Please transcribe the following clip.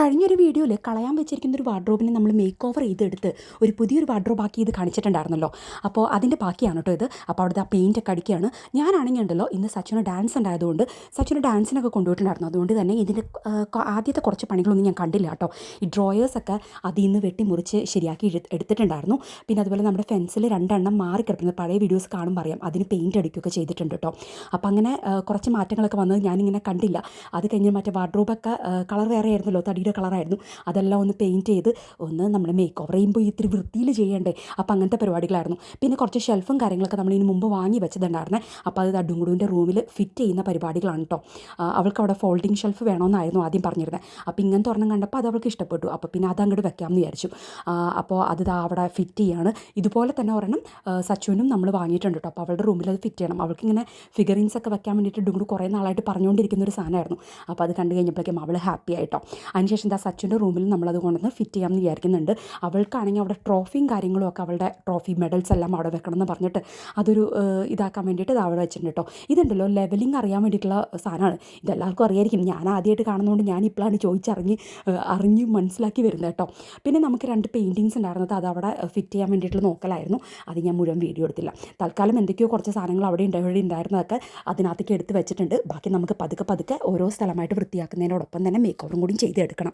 കഴിഞ്ഞൊരു വീഡിയോയിൽ കളയാൻ വെച്ചിരിക്കുന്ന ഒരു വാർഡ്രോബിനെ നമ്മൾ മേക്ക് ഓവർ ചെയ്തെടുത്ത് ഒരു പുതിയൊരു വാർഡ്രോബ് ആക്കി ഇത് കാണിച്ചിട്ടുണ്ടായിരുന്നല്ലോ. അപ്പോൾ അതിൻ്റെ ബാക്കിയാണ് കേട്ടോ ഇത്. അപ്പോൾ അവിടുത്തെ ആ പെയിൻറ്റൊക്കെ അടിക്കുകയാണ്. ഞാനാണെങ്കിൽ ഉണ്ടല്ലോ ഇന്ന് സച്ചിന് ഡാൻസ് ഉണ്ടായതുകൊണ്ട് സച്ചിന് ഡാൻസിനൊക്കെ കൊണ്ടുപോയിട്ടുണ്ടായിരുന്നു. അതുകൊണ്ട് തന്നെ ഇതിൻ്റെ ആദ്യത്തെ കുറച്ച് പണികളൊന്നും ഞാൻ കണ്ടില്ല കേട്ടോ. ഈ ഡ്രോയേഴ്സൊക്കെ അതിൽ നിന്ന് വെട്ടി മുറിച്ച് ശരിയാക്കി എടുത്തിട്ടുണ്ടായിരുന്നു. പിന്നെ അതുപോലെ നമ്മുടെ ഫെൻസിൽ രണ്ടെണ്ണം മാറി കിടക്കുന്നത് പഴയ വീഡിയോസ് കാണുമ്പോൾ അറിയാം, അതിന് പെയിൻറ്റ് അടിക്കുകയൊക്കെ ചെയ്തിട്ടുണ്ട് കേട്ടോ. അപ്പോൾ അങ്ങനെ കുറച്ച് മാറ്റങ്ങളൊക്കെ വന്നത് ഞാനിങ്ങനെ കണ്ടില്ല. അത് കഴിഞ്ഞ് മറ്റേ വാർഡ്രോബൊക്കെ കളർ വേറെ ആയിരുന്നല്ലോ, തടിയുടെ കളറായിരുന്നു. അതെല്ലാം ഒന്ന് പെയിൻറ്റ് ചെയ്ത് ഒന്ന് നമ്മൾ മേക്ക് ഓവർ ചെയ്യുമ്പോൾ ഇത്തിരി വൃത്തിയിൽ ചെയ്യണ്ടേ. അപ്പോൾ അങ്ങനത്തെ പരിപാടികളായിരുന്നു. പിന്നെ കുറച്ച് ഷെൽഫും കാര്യങ്ങളൊക്കെ നമ്മൾ ഇതിന് മുമ്പ് വാങ്ങി വെച്ചതുണ്ടായിരുന്നേ. അപ്പോൾ അത് ഡുങ്കുടുവിൻ്റെ റൂമിൽ ഫിറ്റ് ചെയ്യുന്ന പരിപാടികളാണ് കേട്ടോ. അവൾക്ക് അവിടെ ഫോൾഡിങ് ഷെൽഫ് വേണമെന്നായിരുന്നു ആദ്യം പറഞ്ഞിരുന്നത്. അപ്പോൾ ഇങ്ങനത്തെ ഒരെണ്ണം കണ്ടപ്പോൾ അത് അവൾക്ക് ഇഷ്ടപ്പെട്ടു. അപ്പോൾ പിന്നെ അത് അങ്ങോട്ട് വെക്കാമെന്ന് വിചാരിച്ചു. അപ്പോൾ അത് അവിടെ ഫിറ്റ് ചെയ്യാണ്. ഇതുപോലെ തന്നെ ഒരെണ്ണം സച്ചുവിനും നമ്മൾ വാങ്ങിയിട്ടുണ്ട് കേട്ടോ. അപ്പോൾ അവളുടെ റൂമിൽ അത് ഫിറ്റ് ചെയ്യണം. അവൾക്കിങ്ങനെ ഫിഗറിൻസ് ഒക്കെ വെക്കാൻ വേണ്ടിയിട്ട് ഡുങ്കുടു കുറേ നാളായിട്ട് പറഞ്ഞുകൊണ്ടിരിക്കുന്ന ഒരു സാധനമായിരുന്നു. അപ്പോൾ അത് കണ്ടു കഴിഞ്ഞപ്പോഴേക്കും അവൾ ഹാപ്പി ആയിട്ടോ. അതിനുശേഷം എന്താ സച്ചിൻ്റെ റൂമിൽ നമ്മളത് കൊണ്ടുവന്ന് ഫിറ്റ് ചെയ്യാമെന്ന് വിചാരിക്കുന്നുണ്ട്. അവൾക്കാണെങ്കിൽ അവിടെ ട്രോഫിയും കാര്യങ്ങളും ഒക്കെ, അവളുടെ ട്രോഫി മെഡൽസ് എല്ലാം അവിടെ വെക്കണം എന്ന് പറഞ്ഞിട്ട് അതൊരു ഇതാക്കാൻ വേണ്ടിയിട്ട് ഇത് അവിടെ വെച്ചിട്ടുണ്ട് കേട്ടോ. ഇതുണ്ടല്ലോ ലെവലിംഗ് അറിയാൻ വേണ്ടിയിട്ടുള്ള സാധനമാണ്. ഇതെല്ലാവർക്കും അറിയായിരിക്കും. ഞാൻ ആദ്യമായിട്ട് കാണുന്നതുകൊണ്ട് ഞാൻ ഇപ്പോഴാണ് അറിഞ്ഞ് മനസ്സിലാക്കി വരുന്നത് കേട്ടോ. പിന്നെ നമുക്ക് 2 പെയിൻറ്റിങ്സ് ഉണ്ടായിരുന്നത് അത് അവിടെ ഫിറ്റ് ചെയ്യാൻ വേണ്ടിയിട്ടുള്ള നോക്കലായിരുന്നു. അത് ഞാൻ മുഴുവൻ വീഡിയോ എടുത്തില്ല. തൽക്കാലം എന്തൊക്കെയോ കുറച്ച് സാധനങ്ങൾ അവിടെ ഉണ്ടായിരുന്നതൊക്കെ അതിനകത്തേക്ക് എടുത്ത് വെച്ചിട്ടുണ്ട്. ബാക്കി നമുക്ക് പതുക്കെ ഓരോ സ്ഥലമായിട്ട് വൃത്തിയാക്കുന്നതിനോടൊപ്പം തന്നെ മേക്ക് ഓവറും കൂടി ചെയ്തെടുക്കണം.